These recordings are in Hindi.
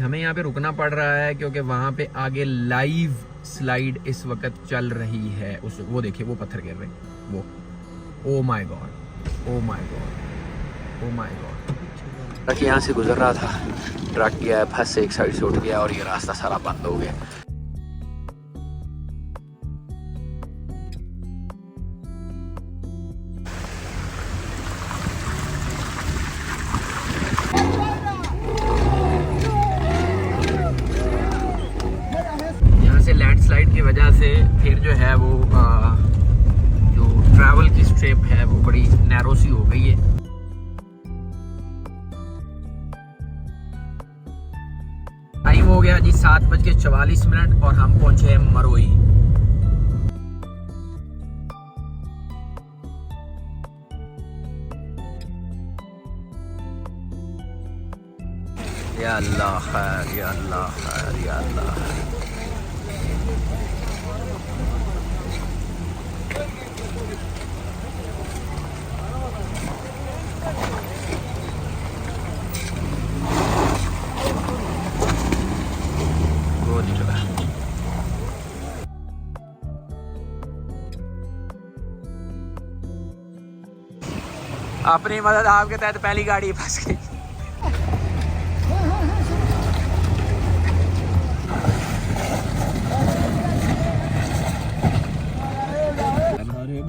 हमें यहाँ पे रुकना पड़ रहा है क्योंकि वहाँ पे आगे लाइव स्लाइड इस वक्त चल रही है। उस वो देखिए वो पत्थर गिर रहे वो। Oh my God, oh my God, oh my God. Truck यहाँ से गुजर रहा था, ट्रक गया फंस से एक साइड से उठ गया और ये रास्ता सारा बंद हो गया। लैंडस्लाइड की वजह से फिर जो है वो जो ट्रैवल की स्ट्रिप है वो बड़ी नैरो सी हो गई है। टाइम हो गया जी 7:44 और हम पहुंचे हैं मरोई। या अल्लाह खैर, या अल्लाह खैर, या अल्लाह खैर। अपनी मदद आपके तहत पहली गाड़ी फंस गई।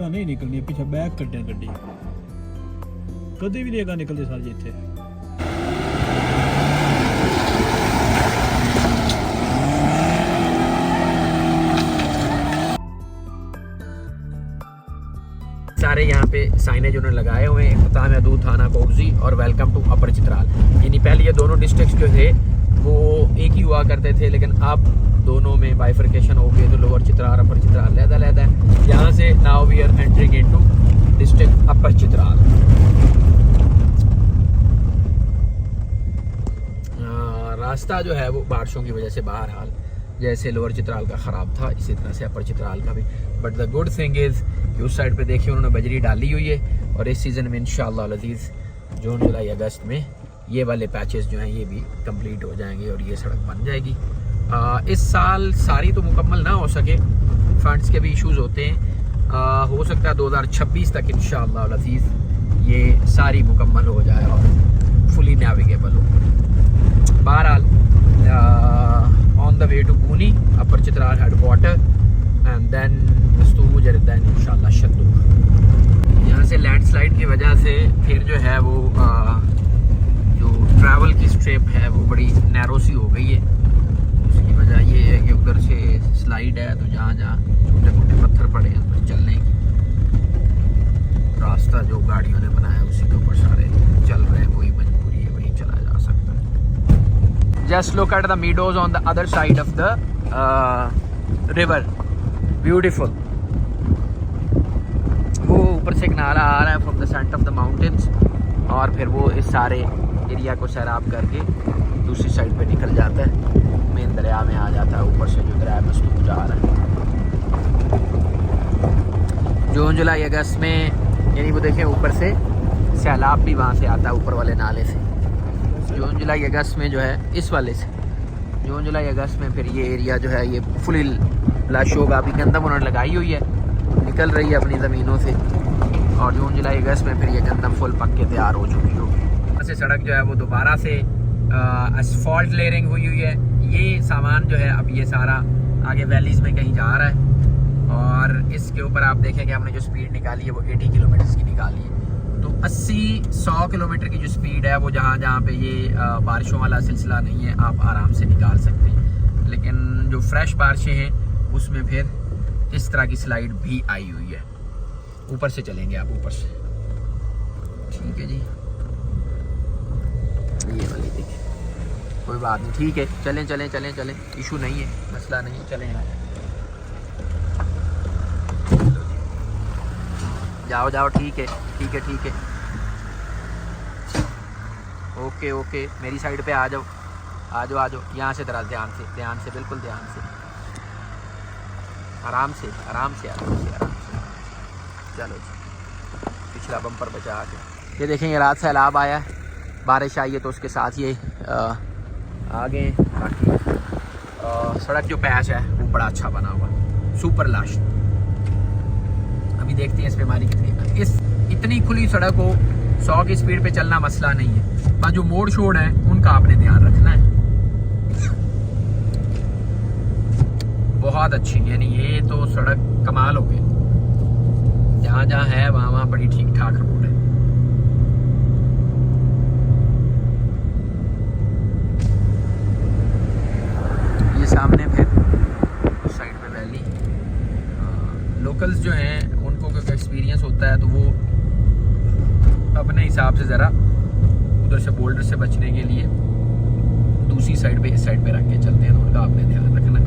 नहीं निकलनी पीछे बैक कट्टे गड्डी कदे भी नहीं अगा निकलते सारे इत्थे। सारे यहाँ पे साइनेज उन्होंने लगाए हुए हैं, खुताम अदूद, थाना कोगजी और वेलकम टू अपर चित्राल। यानी पहले ये दोनों डिस्ट्रिक्ट जो थे वो एक ही हुआ करते थे, लेकिन अब दोनों में बाइफर्केशन हो गई, तो लोअर चित्राल अपर चित्राल लहदा है। यहाँ से now we are entering into district upper Chitral. रास्ता जो है वो बारिशों की वजह से बहरहाल जैसे लोअर चित्राल का ख़राब था इसी तरह से अपर चित्राल का भी। But the good thing is कि उस साइड पे देखिए उन्होंने बजरी डाली हुई है और इस सीज़न में इंशाअल्लाह अज़ीज़ जून जुलाई अगस्त में ये वाले पैचेस जो हैं ये भी कंप्लीट हो जाएंगे और ये सड़क बन जाएगी। इस साल सारी तो मुकम्मल ना हो सके, फंड्स के भी इश्यूज़ होते हैं। हो सकता है 2026 तक इंशाअल्लाह अज़ीज़ ये सारी मुकम्मल हो जाए और फुली नेविगेबल हो। बहरहाल on the way to Booni, upper Chitral headquarter and then Mastuj and then इंशाअल्लाह शद्दूर। यहाँ से लैंडस्लाइड की वजह से फिर जो है वो जो ट्रैवल की स्ट्रिप है वो बड़ी नैरो सी हो गई है। उसकी वजह ये है कि उधर से स्लाइड है तो जहाँ जहाँ छोटे मोटे पत्थर पड़े हैं तो चलने की रास्ता जो गाड़ियों ने बनाया उसी के ऊपर सारे चल रहे हैं, वही मजबूरी है, वही चला जा सकता है। Just look at the meadows on the other side of the river, beautiful. वो ऊपर से एक नाला आ रहा है from the centre of the mountains और फिर वो इस सारे एरिया को सैराब करके दूसरी साइड पे निकल जाता है, मेन दरिया में आ जाता है। ऊपर से जो दरिया मस्तूज जा रहा है जून जुलाई अगस्त में, यानी वो देखें ऊपर से सैलाब भी वहाँ से आता है ऊपर वाले नाले से। जून जुलाई अगस्त में जो है इस वाले से जून जुलाई अगस्त में फिर ये एरिया जो है ये फुली लश होगा। अभी गंदम उन्होंने लगाई हुई है, निकल रही है अपनी ज़मीनों से और जून जुलाई अगस्त में फिर ये गंदम फुल पक के तैयार हो चुकी होगी। यहाँ से सड़क जो है वो दोबारा से असफॉल्ट लेयरिंग हुई है। ये सामान जो है अब ये सारा आगे वैलीज़ में कहीं जा रहा है और इसके ऊपर आप देखेंगे हमने जो स्पीड निकाली है वो 80 किलोमीटर की निकाली है। तो 80-100 किलोमीटर की जो स्पीड है वो जहाँ जहाँ पे ये बारिशों वाला सिलसिला नहीं है आप आराम से निकाल सकते हैं, लेकिन जो फ्रेश बारिशें हैं उसमें फिर इस तरह की स्लाइड भी आई हुई है। ऊपर से चलेंगे आप, ऊपर से, ठीक है जी। ये वाली देखिए, कोई बात नहीं, ठीक है, चलें चलें चलें चलें, इशू नहीं है, मसला नहीं है, चलें यहाँ जाओ जाओ, ठीक है ठीक है ठीक है, ओके ओके, मेरी साइड पे आ जाओ आ जाओ आ जाओ। यहाँ से जरा ध्यान से बिल्कुल ध्यान से, आराम से आराम से आराम से आराम से। चलो जी, पिछला बम्पर बचा के। ये देखेंगे रात सैलाब आया है, बारिश आई है तो उसके साथ ये आगे बाकी सड़क जो पैच है वो बड़ा अच्छा बना हुआ, सुपर लश। अभी देखते हैं इस पे हमारी कितनी, इस इतनी खुली सड़क हो 100 की स्पीड पे चलना मसला नहीं है, पर जो मोड़ शोड़ है उनका आपने ध्यान रखना है। बहुत अच्छी, यानी ये तो सड़क कमाल हो गई, जहाँ जहाँ है वहाँ बड़ी ठीक ठाक रोड है। ये सामने फिर उस साइड पे वैली, लोकल्स जो हैं उनको कोई एक्सपीरियंस होता है तो वो अपने हिसाब से ज़रा उधर से बोल्डर से बचने के लिए दूसरी साइड पे इस साइड पे रख के चलते हैं, तो उनका आपने ध्यान रखना है।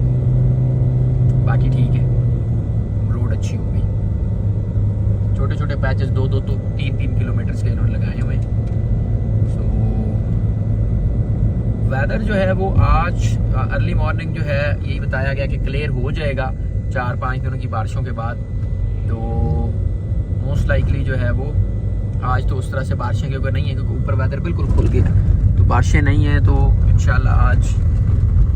बाकी ठीक है, रोड अच्छी हो गई। छोटे छोटे पैचेस 2-2 तो 3-3 किलोमीटर के इन्होंने लगाए हुए। सो वेदर जो है वो आज अर्ली मॉर्निंग जो है यही बताया गया कि क्लियर हो जाएगा 4-5 दिनों की बारिशों के बाद। तो मोस्ट लाइकली जो है वो आज तो उस तरह से बारिशें क्योंकि नहीं है, क्योंकि ऊपर वेदर बिल्कुल खुल गया, तो बारिशें नहीं है। तो इंशाल्लाह आज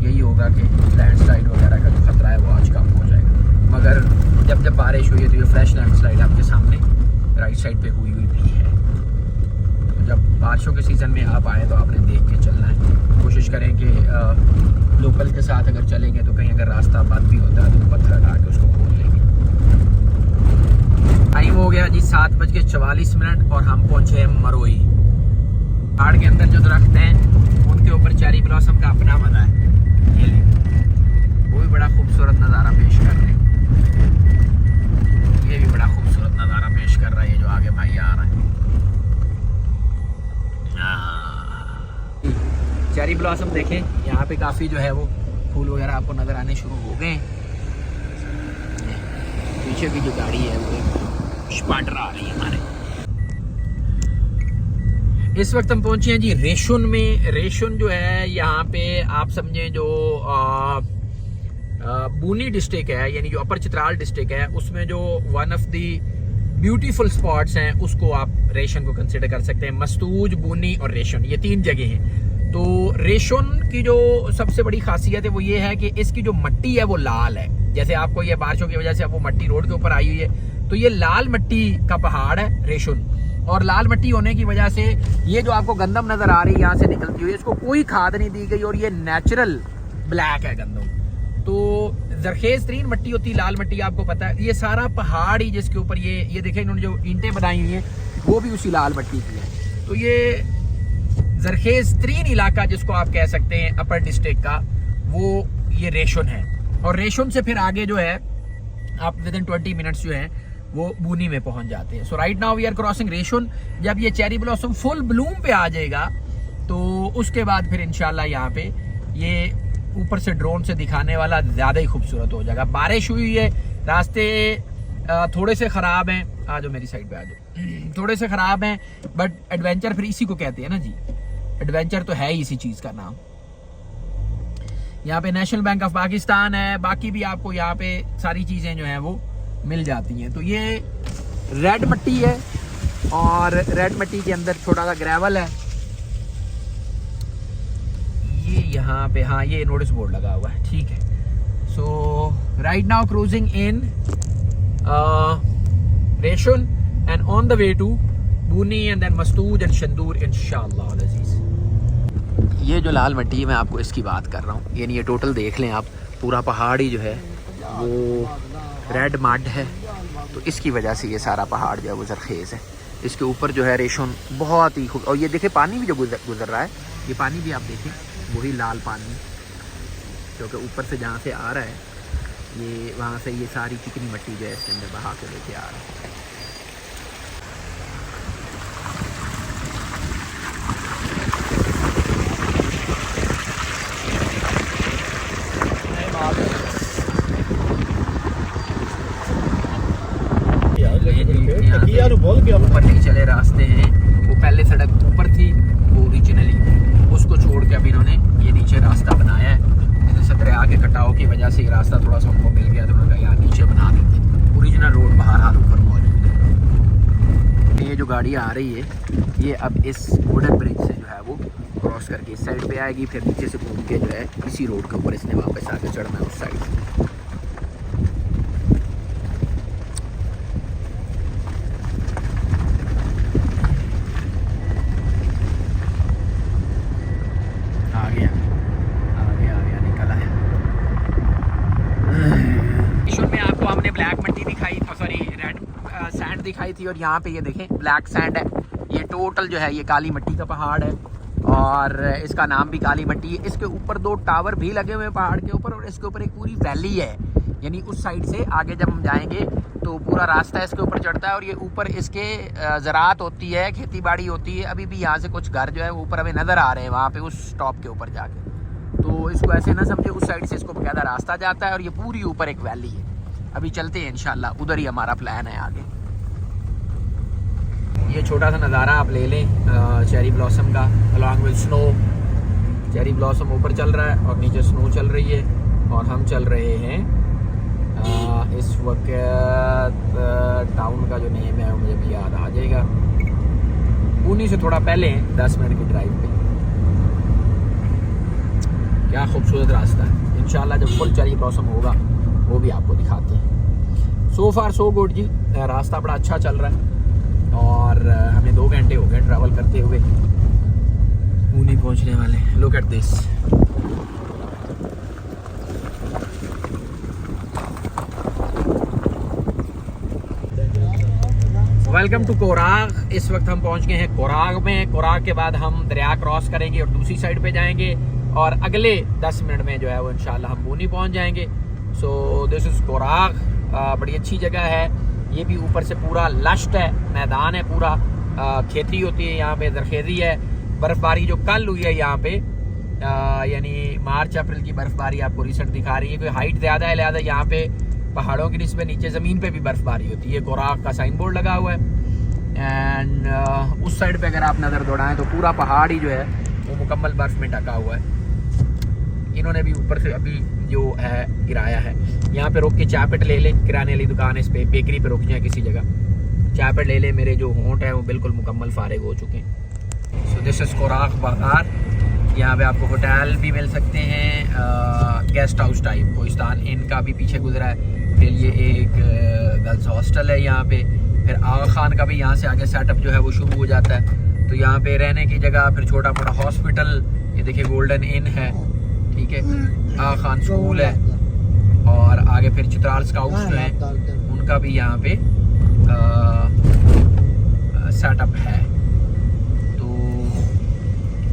यही होगा कि लैंडस्लाइड वगैरह का जो खतरा है वो आज कम हो जाएगा। मगर जब बारिश हुई है तो ये फ्रेश लैंडस्लाइड आपके सामने राइट साइड पे हुई भी है। तो जब बारिशों के सीज़न में आप आए तो आपने देख के चलना है। कोशिश करें कि लोकल के साथ अगर चलेंगे तो कहीं अगर रास्ता बंद भी होता है तो पत्थर हटा के उसको खोल लेंगे। टाइम हो गया जी 7:44 और हम पहुंचे हैं मरोई। पहाड़ के अंदर जो दरख्त हैं उनके ऊपर चेरी ब्लॉसम का अपना मजा है। ये वो भी बड़ा खूबसूरत नज़ारा पेश कर रहे हैं, ये भी बड़ा खूबसूरत नज़ारा पेश कर रहा है। ये जो आगे भाई आ रहा है चेरी ब्लॉसम देखें, यहाँ पे काफ़ी जो है वो फूल वगैरह आपको नज़र आने शुरू हो गए हैं। पीछे की जो गाड़ी है वो स्पार्टर आ रही है हमारे। इस वक्त हम पहुंचे हैं जी रेशुन में। रेशुन जो है यहाँ पे आप समझे जो बूनी डिस्ट्रिक्ट है, यानी जो अपर चित्राल डिस्ट्रिक्ट है, उसमें जो one of the beautiful spots हैं उसको आप रेशुन को कंसिडर कर सकते हैं। मस्तूज, बूनी और रेशुन, ये 3 जगह हैं। तो रेशुन की जो सबसे बड़ी खासियत है वो ये है कि इसकी जो मिट्टी है वो लाल है। जैसे आपको ये बारिशों की वजह से अब वो मिट्टी रोड के ऊपर आई हुई है, तो ये लाल मिट्टी का पहाड़ है रेशुन। और लाल मिट्टी होने की वजह से ये जो आपको गंदम नजर आ रही है यहाँ से निकलती हुई, इसको कोई खाद नहीं दी गई और ये नेचुरल ब्लैक है गंदम। तो जरखेज तरीन मिट्टी होती लाल मिट्टी, आपको पता है। ये सारा पहाड़ ही जिसके ऊपर ये देखें इन्होंने जो ईंटें बनाई हुई हैं वो भी उसी लाल मिट्टी की है। तो ये जरखेज तरीन इलाका जिसको आप कह सकते हैं अपर डिस्ट्रिक्ट का, वो ये रेशुन है। और रेशुन से फिर आगे जो है आप विदिन 20 मिनट्स जो है वो बूनी में पहुंच जाते हैं। So right now we are crossing Reshun. जब ये चेरी ब्लॉसम फुल ब्लूम पे आ जाएगा तो उसके बाद फिर इंशाल्लाह यहाँ पे ये ऊपर से ड्रोन से दिखाने वाला ज़्यादा ही खूबसूरत हो जाएगा। बारिश हुई है, रास्ते थोड़े से ख़राब हैं, आ जाओ मेरी साइड पे आ जाओ, थोड़े से ख़राब हैं, बट एडवेंचर फिर इसी को कहते हैं ना जी, एडवेंचर तो है ही इसी चीज़ का नाम। यहाँ पे नेशनल बैंक ऑफ पाकिस्तान है, बाकी भी आपको यहाँ पे सारी चीज़ें जो हैं वो मिल जाती हैं। तो ये रेड मिट्टी है और रेड मिट्टी के अंदर छोटा सा ग्रेवल है। ये यहाँ पे हाँ ये नोटिस बोर्ड लगा हुआ है, ठीक है। So right now cruising in Reshun and on the way to Booni and then Mastuj and Shandur इंशाअल्लाह अज़ीज़। ये जो लाल मिट्टी है मैं आपको इसकी बात कर रहा हूँ, यानी ये टोटल देख लें आप, पूरा पहाड़ ही जो है वो रेड मड है। तो इसकी वजह से ये सारा पहाड़ जो है वो जरखेज़ है। इसके ऊपर जो है रेशुन बहुत ही खूब, और ये देखें पानी भी जो गुजर रहा है, ये पानी भी आप देखें वही लाल पानी, क्योंकि ऊपर से जहाँ से आ रहा है ये वहाँ से ये सारी चिकनी मिट्टी जो है इसके अंदर बहा के लेके आ रहा है। ऊपर नहीं चले रास्ते हैं, वो पहले सड़क ऊपर थी वो ओरिजिनली, उसको छोड़ के अभी इन्होंने ये नीचे रास्ता बनाया है। जैसे दरिया के कटाव की वजह से ये रास्ता थोड़ा सा उनको मिल गया तो उन्होंने यहाँ नीचे बना देते। ओरिजिनल रोड बाहर हाल ऊपर मौजूद है। ये जो गाड़ी आ रही है ये अब इस वुडन ब्रिज से जो है वो क्रॉस करके इस साइड पे आएगी, फिर नीचे से घूम के जो है इसी रोड के ऊपर इसने वापस आके चढ़ना है उस साइड से। आ गया निकल आया। में आपको हमने ब्लैक मिट्टी दिखाई, सॉरी रेड सैंड दिखाई थी, और यहाँ पे ये देखें ब्लैक सैंड है। ये टोटल जो है ये काली मिट्टी का पहाड़ है और इसका नाम भी काली मिट्टी है। इसके ऊपर 2 टावर भी लगे हुए हैं पहाड़ के ऊपर, और इसके ऊपर एक पूरी वैली है, यानी उस साइड से आगे जब हम जाएंगे तो पूरा रास्ता इसके ऊपर चढ़ता है। और ये ऊपर इसके ज़राअत होती है, खेती बाड़ी होती है। अभी भी यहाँ से कुछ घर जो है ऊपर हमें नज़र आ रहे हैं वहाँ पे उस टॉप के ऊपर जाके। तो इसको ऐसे ना समझे, उस साइड से इसको बकायदा रास्ता जाता है और ये पूरी ऊपर एक वैली है। अभी चलते हैं इंशाल्लाह, उधर ही हमारा प्लान है आगे। ये छोटा सा नज़ारा आप ले लें चेरी ब्लॉसम का, along with snow. Cherry blossom ऊपर चल रहा है और नीचे स्नो चल रही है, और हम चल रहे हैं इस वक्त टाउन का जो नेम है मुझे भी याद आ जाएगा, पूनी से थोड़ा पहले 10 मिनट की ड्राइव पे। क्या खूबसूरत रास्ता है। इंशाल्लाह जब फुल चेरी ब्लॉसम होगा वो भी आपको दिखाते हैं। सो फार सो गुड जी, रास्ता बड़ा अच्छा चल रहा है और हमें 2 घंटे हो गए ट्रैवल करते हुए, पूनी पहुंचने वाले। Look at this. Welcome to Korag. इस वक्त हम पहुंच गए हैं कोराग में। कोराग के बाद हम दरिया क्रॉस करेंगे और दूसरी साइड पे जाएंगे, और अगले 10 मिनट में जो है वो इंशाल्लाह हम बूनी पहुंच जाएंगे। So this is Korag. बड़ी अच्छी जगह है। ये भी ऊपर से पूरा लश्ट है, मैदान है पूरा, खेती होती है यहाँ पे, दरखेज़ी है। बर्फ़बारी जो कल हुई है यहाँ पे, यानी मार्च अप्रैल की बर्फ़बारी आपको रिसेंट दिखा रही है। कोई हाइट ज़्यादा है, लिहाजा यहाँ पे पहाड़ों की निस्बत नीचे ज़मीन पे भी बर्फ़बारी होती है। कोराग का साइन बोर्ड लगा हुआ है। एंड उस साइड पे अगर आप नज़र दौड़ाएं तो पूरा पहाड़ ही जो है वो मुकम्मल बर्फ़ में ढका हुआ है। इन्होंने भी ऊपर से अभी जो है गिराया है। यहाँ पे रोक के चाय पेट ले ले, किराने वाली दुकान है, इस पे बेकरी पे रुक जाए किसी जगह, चाय पेट ले ले। मेरे जो होंठ हैं वो बिल्कुल मुकम्मल फारिग हो चुके हैं। सो दिस इज़ कोराग बाजार। यहाँ पे आपको होटल भी मिल सकते हैं, गेस्ट हाउस टाइप। कोहिस्तान इनका भी पीछे गुजरा है। फिर ये एक गर्ल्स हॉस्टल है यहाँ पे। फिर आगा खान का भी यहाँ से आगे सेटअप जो है वो शुरू हो जाता है। तो यहाँ पे रहने की जगह, फिर छोटा मोटा हॉस्पिटल, ये देखिए गोल्डन इन है, ठीक है, आगा खान स्कूल है, और आगे फिर चित्राल स्काउट्स जो हैं उनका भी यहाँ पे सेटअप है। तो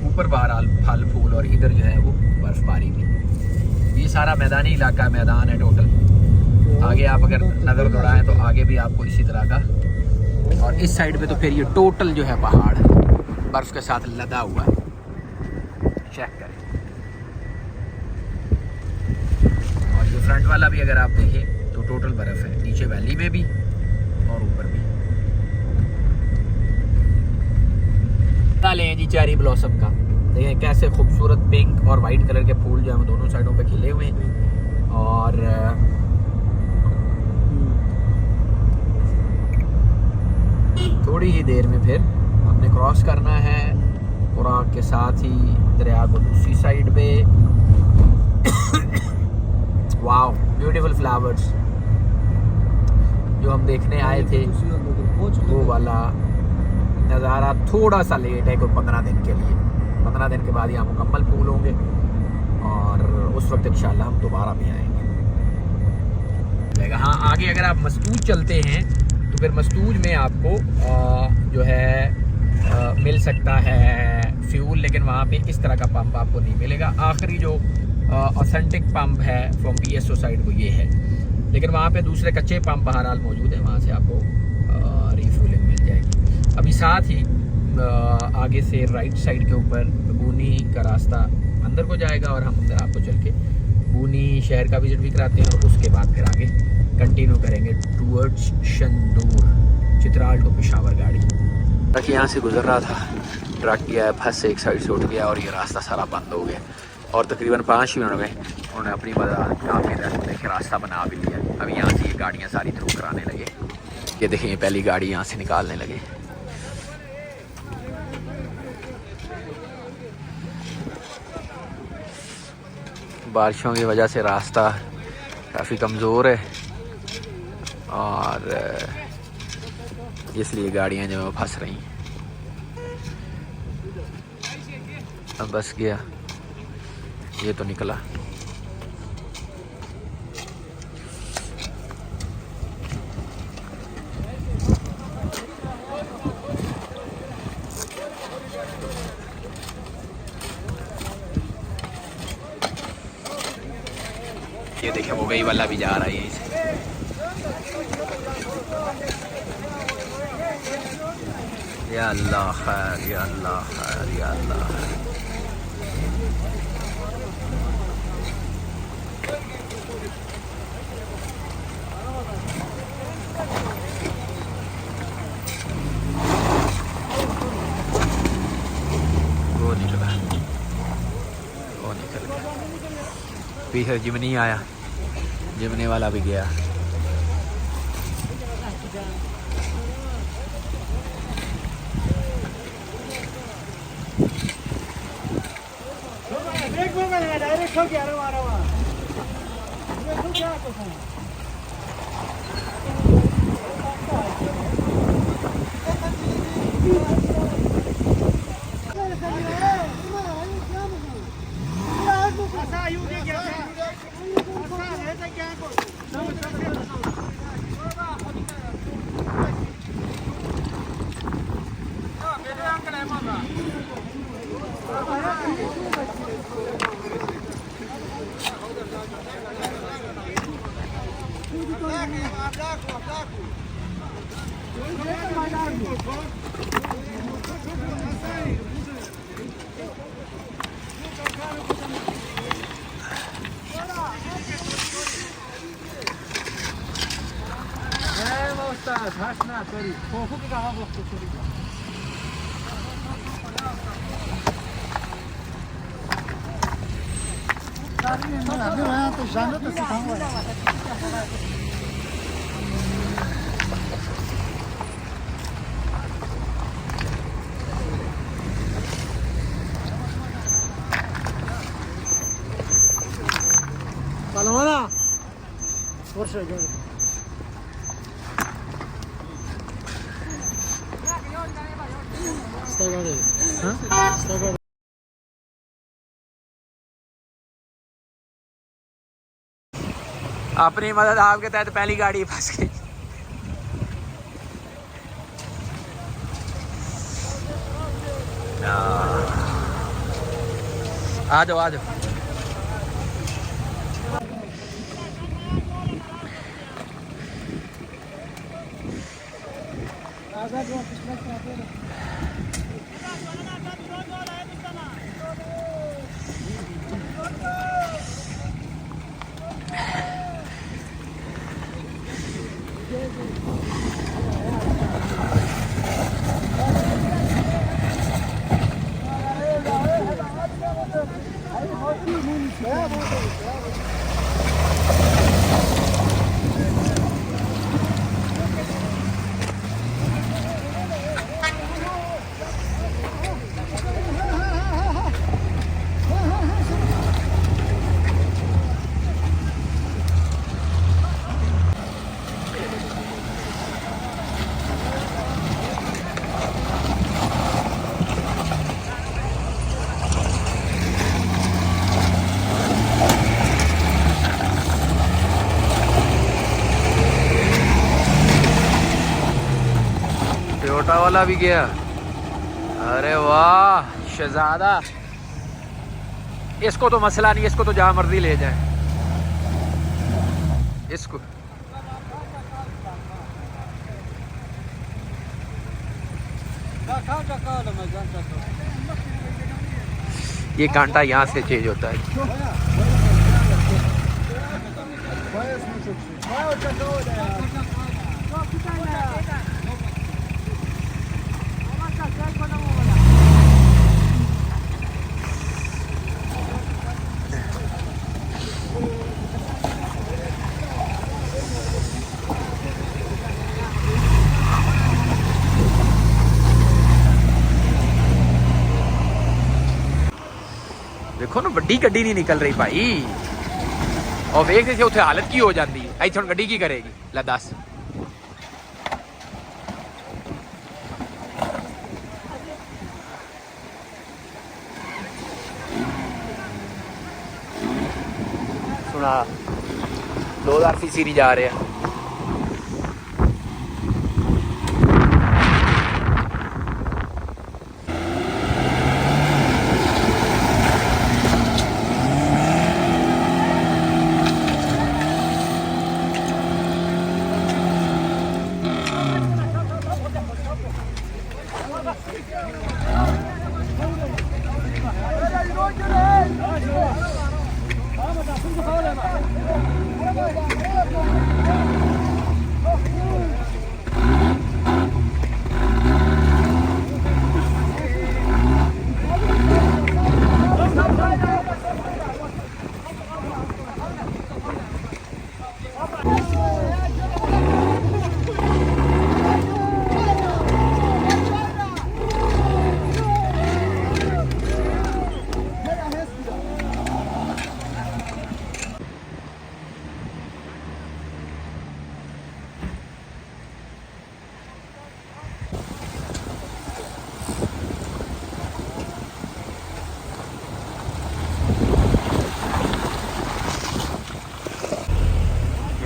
ऊपर बहरहाल फल फूल, और इधर जो है वो बर्फबारी भी। ये सारा मैदानी इलाका, मैदान है टोटल। आगे आप अगर नज़र दौड़ाएं तो आगे भी आपको इसी तरह का, और इस साइड पे तो फिर ये टोटल जो है पहाड़ बर्फ़ के साथ लदा हुआ है। चेक करें। और जो फ्रंट वाला भी अगर आप देखें तो टोटल बर्फ़ है, नीचे वैली में भी और ऊपर भी। लें जी चेरी ब्लॉसम का, देखें कैसे खूबसूरत पिंक और वाइट कलर के फूल जो है दोनों साइडों पे खिले हुए हैं। और थोड़ी ही देर में फिर हमने क्रॉस करना है कोराग के साथ ही दरिया को दूसरी साइड पे। वाओ, ब्यूटीफुल फ्लावर्स जो हम देखने आए थे, वो वाला नज़ारा थोड़ा सा लेट है, कोई 15 दिन के लिए। 15 दिन के बाद यहाँ मुकम्मल फूल होंगे, और उस वक्त इंशाल्लाह हम दोबारा भी आएंगे। हाँ, आगे अगर आप मस्तूज चलते हैं तो फिर मस्तूज में आपको जो है मिल सकता है फ्यूल, लेकिन वहाँ पे इस तरह का पंप आपको नहीं मिलेगा। आखिरी जो ऑथेंटिक पंप है फ्रॉम PSO साइड वो ये है, लेकिन वहाँ पे दूसरे कच्चे पंप बहरहाल मौजूद है, वहाँ से आपको रिफ्यूलिंग मिल जाएगी। अभी साथ ही आगे से राइट साइड के ऊपर बूनी का रास्ता अंदर को जाएगा, और हम अंदर आपको चल के बूनी शहर का विजिट भी कराते हैं, और उसके बाद फिर आगे कंटिन्यू करेंगे टूवर्ड्स शंदूर, चित्राल टू पेशावर गाड़ी। ट्रक यहाँ से गुजर रहा था, ट्रक गया है, फंस से एक साइड से उठ गया और ये रास्ता सारा बंद हो गया, और तकरीबन 5 मिनट में उन्होंने अपनी मदद काफ़ी देखे रास्ता बना भी लिया। अभी यहाँ से ये गाड़ियाँ सारी थ्रू कराने लगे। ये देखें, ये पहली गाड़ी यहाँ से निकालने लगे। बारिशों की वजह से रास्ता काफ़ी कमज़ोर है और इसलिए गाड़ियाँ जो है फंस रही हैं। अब बस गया, ये तो निकला। ये देखे वो गई वाला भी जा रहा है यहीं से। या अल्लाह खैर, या अल्लाह खैर, या अल्लाह खैर। वो निकला, वो निकल गया। पीछे जिमनी आया, जिमनी वाला भी गया। डायरेक्ट हो गया रवा Palomada. Porsche gel. Stagare. Ha? Stagare. अपनी मदद आपके तहत पहली गाड़ी फंस गई। आ जाओ, आ जाओ। टोयोटा वाला भी गया। अरे वाह शहजादा, इसको तो मसला नहीं, इसको तो जहाँ मर्जी ले जाए इसको। ये कांटा यहाँ से चेंज होता है। देखो ना बड़ी गड्डी नहीं निकल रही भाई। और वेख थे उत्थे हालत की हो जाती है, इत्थे हुण गड्डी की करेगी, ला दस। सुना 2000 सीसी नहीं जा रहे।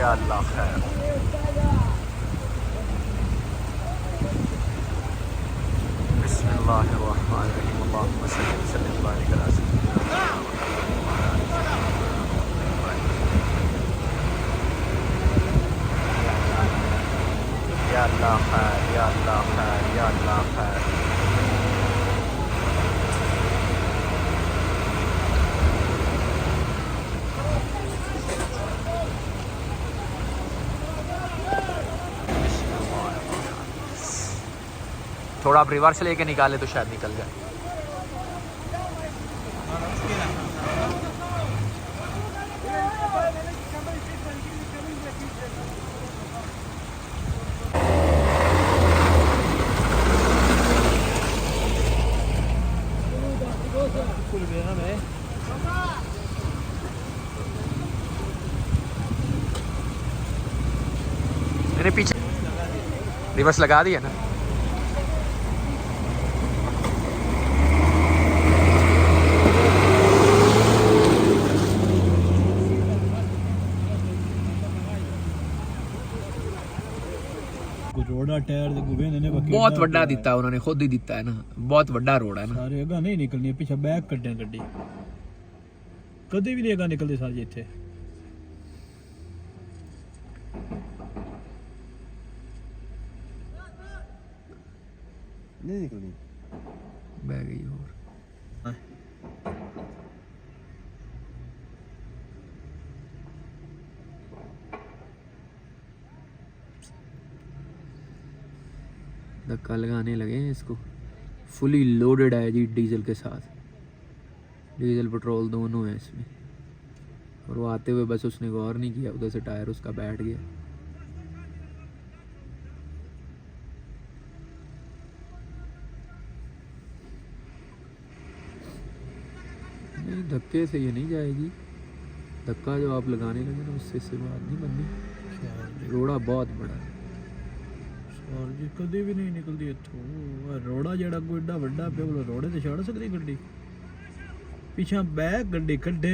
या अल्लाह खैर। बिस्मिल्लाहिर्रहमानिर्रहीम, अल्लाहुम्मा सल्लि व सल्लिम व बारिक अला सय्यिदिना या अल्लाह खैर, या अल्लाह खैर, या अल्लाह खैर। थोड़ा आप रिवर्स लेके निकाले तो शायद निकल जाए। मैंने पीछे रिवर्स लगा दिया ना। रोड़ा टायर दे गुवे ने बहुत वड्डा दिता उन्होंने, खुद ही दिता है ना, बहुत वड्डा रोड है ना। सारे अगा नहीं निकलनी, पीछे बैक कड्डे गड्डी कदे भी नहीं अगा निकलते सारे इत्थे। नहीं निकलनी, बह गई और धक्का लगाने लगे हैं इसको। फुली लोडेड है जी डीजल के साथ, डीजल पेट्रोल दोनों है इसमें। और वो आते हुए बस उसने गौर नहीं किया, उधर से टायर उसका बैठ गया। नहीं, धक्के से ये नहीं जाएगी। धक्का जो आप लगाने लगे ना, उससे बात नहीं बननी। रोड़ा बहुत बड़ा है और जी कदे भी नहीं निकलती इत्थों। रोड़ा जेड़ा कोई एडा वड्डा पे रोड़े ते छड़ सकदी गड्डी, पीछे बैक गड्डी कड्डे